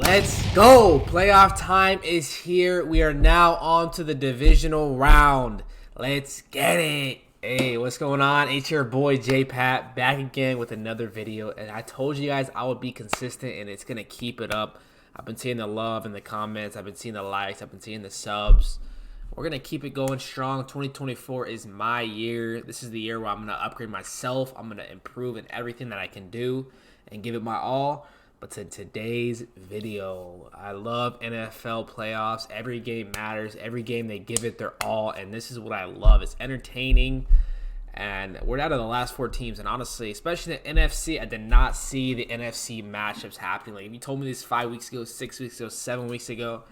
Let's go. Playoff time is here. We are now on to the divisional round. Let's get it. Hey, what's going on? It's your boy JAYPAT back again with another video. And I told you guys I would be consistent and it's going to keep it up. I've been seeing the love in the comments. I've been seeing the likes. I've been seeing the subs. We're going to keep it going strong. 2024 is my year. This is the year where I'm going to upgrade myself. I'm going to improve in everything that I can do and give it my all. But to today's video, I love NFL playoffs. Every game matters. Every game they give it their all. And this is what I love. It's entertaining. And we're down to the last four teams. And honestly, especially the NFC, I did not see the NFC matchups happening. Like if you told me this 5 weeks ago, 6 weeks ago, 7 weeks ago,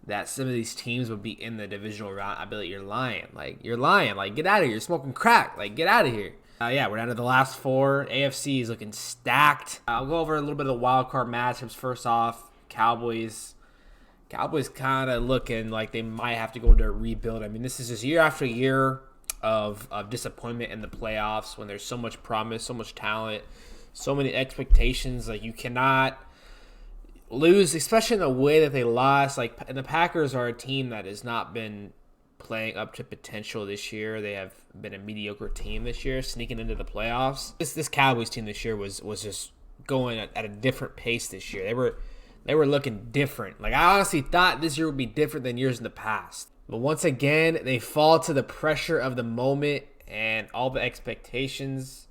that some of these teams would be in the divisional round, I'd be like, you're lying. Like, you're lying. Like, get out of here. You're smoking crack. Like, get out of here. Yeah, we're down to the last four. AFC is looking stacked. I'll go over a little bit of the wild card matchups. First off, Cowboys. Cowboys kind of looking like they might have to go into a rebuild. I mean, this is just year after year of disappointment in the playoffs when there's so much promise, so much talent, so many expectations. Like, you cannot lose, especially in the way that they lost. Like, and the Packers are a team that has not been playing up to potential this year. They have been a mediocre team this year, sneaking into the playoffs. This Cowboys team this year was just going at a different pace this year. They were looking different. Like, I honestly thought this year would be different than years in the past. But once again, they fall to the pressure of the moment and all the expectations.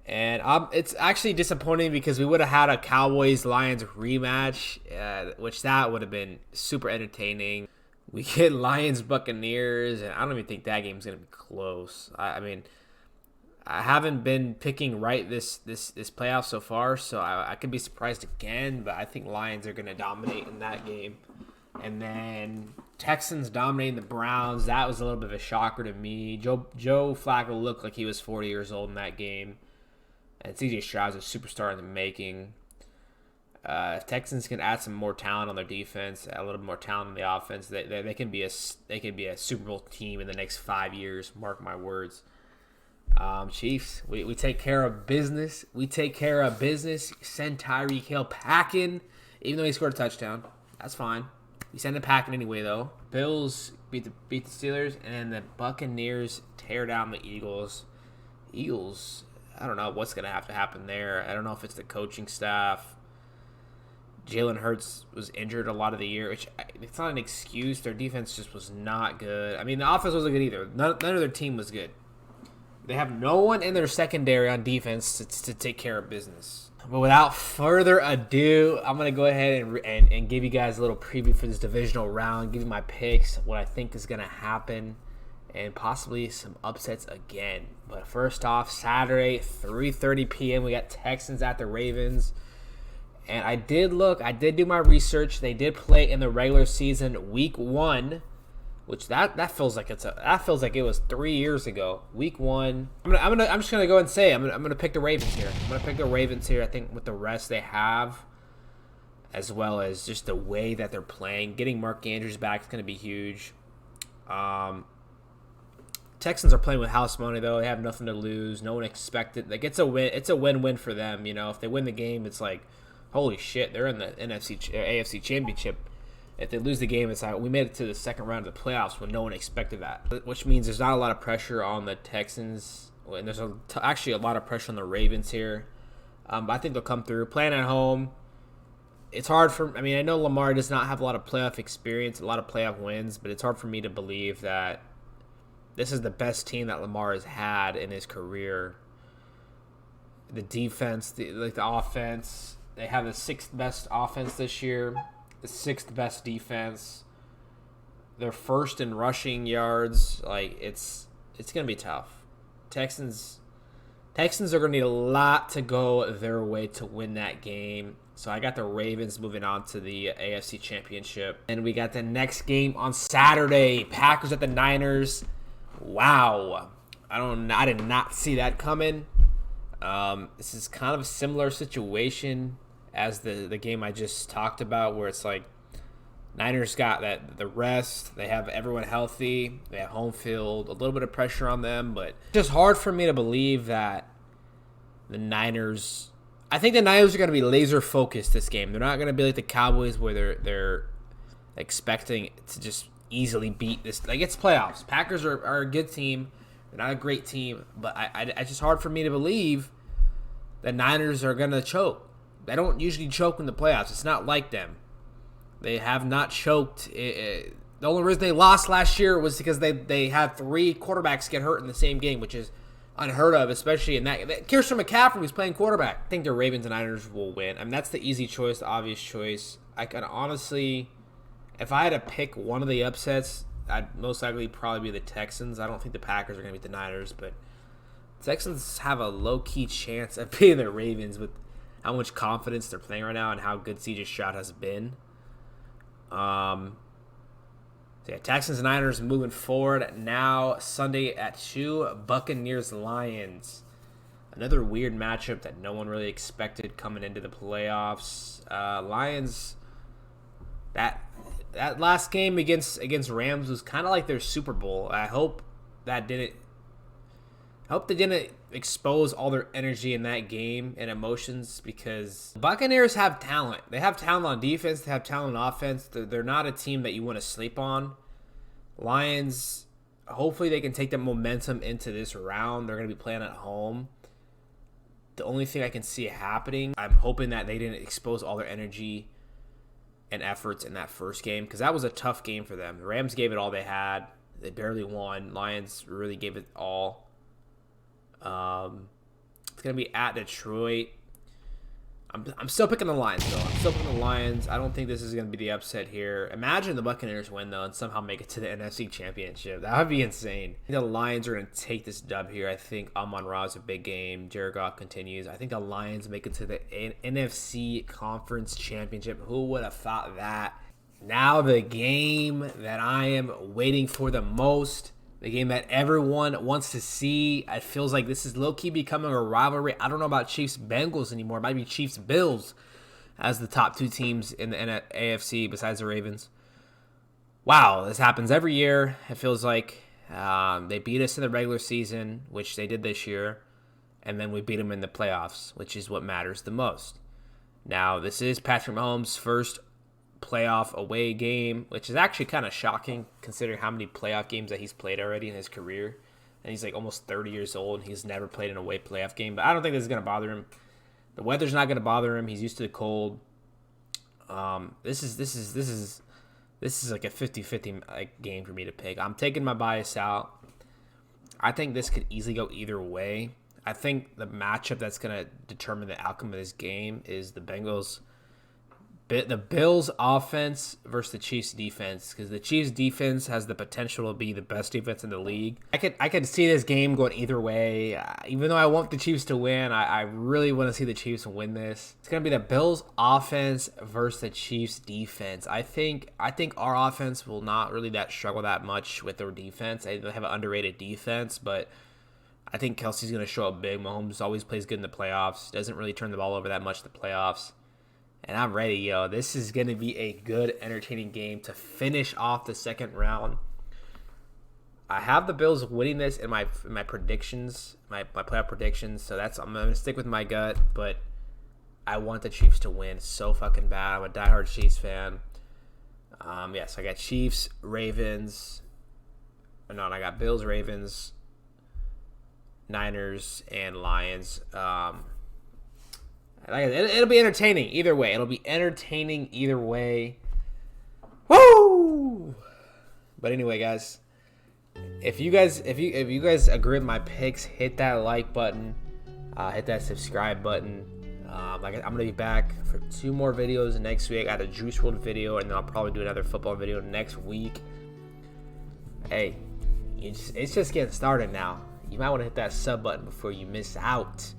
And it's actually disappointing because we would have had a Cowboys-Lions rematch, which that would have been super entertaining. We get Lions-Buccaneers, and I don't even think that game's going to be close. I mean, I haven't been picking right this playoff so far, so I could be surprised again, but I think Lions are going to dominate in that game. And then Texans dominating the Browns. That was a little bit of a shocker to me. Joe Flacco looked like he was 40 years old in that game. And CJ Stroud's a superstar in the making. If Texans can add some more talent on their defense, a little more talent on the offense, they can be a Super Bowl team in the next 5 years. Mark my words. Chiefs, we take care of business. We take care of business. Send Tyreek Hill packing, even though he scored a touchdown. That's fine. We send him packing anyway, though. Bills beat the Steelers, and the Buccaneers tear down the Eagles. Eagles, I don't know what's going to have to happen there. I don't know if it's the coaching staff. Jalen Hurts was injured a lot of the year, which it's not an excuse. Their defense just was not good. I mean, the offense wasn't good either. None of their team was good. They have no one in their secondary on defense to take care of business. But without further ado, I'm going to go ahead and give you guys a little preview for this divisional round, give you my picks, what I think is going to happen, and possibly some upsets again. But first off, Saturday, 3:30 p.m., we got Texans at the Ravens. And I did do my research. They did play in the regular season week 1, which that feels like it was 3 years ago. Week 1. I'm just gonna go and say I'm gonna pick the Ravens here. I'm gonna pick the Ravens here. I think with the rest they have, as well as just the way that they're playing, getting Mark Andrews back is gonna be huge. Texans are playing with house money though. They have nothing to lose. No one expected. Like it's a win. It's a win-win for them. You know, if they win the game, it's like, holy shit, they're in the AFC Championship. If they lose the game, it's like we made it to the second round of the playoffs when no one expected that. Which means there's not a lot of pressure on the Texans, and there's actually a lot of pressure on the Ravens here. But I think they'll come through. Playing at home, it's hard for. I mean, I know Lamar does not have a lot of playoff experience, a lot of playoff wins, but it's hard for me to believe that this is the best team that Lamar has had in his career. The defense, the offense. They have the 6th best offense this year, the 6th best defense. They're first in rushing yards. Like it's gonna be tough. Texans are gonna need a lot to go their way to win that game. So I got the Ravens moving on to the AFC Championship, and we got the next game on Saturday. Packers at the Niners. Wow, I did not see that coming. This is kind of a similar situation as the game I just talked about, where it's like Niners got the rest. They have everyone healthy. They have home field. A little bit of pressure on them, but it's just hard for me to believe that the Niners I think the Niners are going to be laser focused this game. They're not going to be like the Cowboys where they're expecting to just easily beat this. Like, it's playoffs. Packers are a good team. They're not a great team, but it's just hard for me to believe the Niners are going to choke. They don't usually choke in the playoffs. It's not like them. They have not choked. The only reason they lost last year was because they had 3 quarterbacks get hurt in the same game, which is unheard of, especially in that. Kirsten McCaffrey was playing quarterback. I think the Ravens and Niners will win. I mean, that's the easy choice, the obvious choice. I can honestly, if I had to pick one of the upsets, I'd most likely probably be the Texans. I don't think the Packers are going to beat the Niners, but Texans have a low-key chance of beating the Ravens with how much confidence they're playing right now and how good C.J. Stroud has been. So yeah, Texans and Niners moving forward. Now, Sunday at 2, Buccaneers-Lions. Another weird matchup that no one really expected coming into the playoffs. Lions, that last game against Rams was kind of like their Super Bowl. I hope they didn't expose all their energy in that game and emotions, because the Buccaneers have talent. They have talent on defense. They have talent on offense. They're not a team that you want to sleep on. Lions, hopefully they can take the momentum into this round. They're going to be playing at home. The only thing I can see happening, I'm hoping that they didn't expose all their energy and efforts in that first game, because that was a tough game for them. The Rams gave it all they had. They barely won. Lions really gave it all. It's going to be at Detroit. I'm still picking the Lions, though. I'm still picking the Lions. I don't think this is going to be the upset here. Imagine the Buccaneers win, though, and somehow make it to the NFC Championship. That would be insane. I think the Lions are going to take this dub here. I think Amon-Ra is a big game. Jared Goff continues. I think the Lions make it to the NFC Conference Championship. Who would have thought that? Now the game that I am waiting for the most. The game that everyone wants to see. It feels like this is low-key becoming a rivalry. I don't know about Chiefs-Bengals anymore. It might be Chiefs-Bills as the top 2 teams in the AFC besides the Ravens. Wow, this happens every year. It feels like they beat us in the regular season, which they did this year, and then we beat them in the playoffs, which is what matters the most. Now, this is Patrick Mahomes' first playoff away game, which is actually kind of shocking considering how many playoff games that he's played already in his career. And he's like almost 30 years old. He's never played an away playoff game, but I don't think this is going to bother him. The weather's not going to bother him. He's used to the cold. This is like a 50-50 game for me to pick. I'm taking my bias out. I think this could easily go either way. I think the matchup that's going to determine the outcome of this game is the Bills offense versus the Chiefs defense, because the Chiefs defense has the potential to be the best defense in the league. I could see this game going either way. Even though I want the Chiefs to win, I really want to see the Chiefs win this. It's going to be the Bills offense versus the Chiefs defense. I think our offense will not really struggle that much with their defense. They have an underrated defense, but I think Kelsey's going to show up big. Mahomes always plays good in the playoffs. Doesn't really turn the ball over that much in the playoffs. And I'm ready, yo. This is going to be a good, entertaining game to finish off the second round. I have the Bills winning this in my predictions, my playoff predictions. So I'm going to stick with my gut, but I want the Chiefs to win so fucking bad. I'm a diehard Chiefs fan. So I got Chiefs, Ravens. No, I got Bills, Ravens, Niners, and Lions. It'll be entertaining either way. Woo! But anyway, guys, if you guys agree with my picks, hit that like button, hit that subscribe button. I'm gonna be back for 2 more videos next week. I got a Juice WRLD video, and then I'll probably do another football video next week. Hey, it's just getting started now. You might want to hit that sub button before you miss out.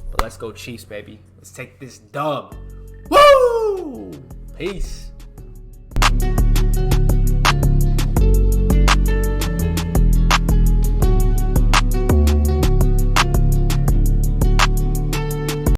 But let's go Chiefs, baby. Let's take this dub. Woo! Peace.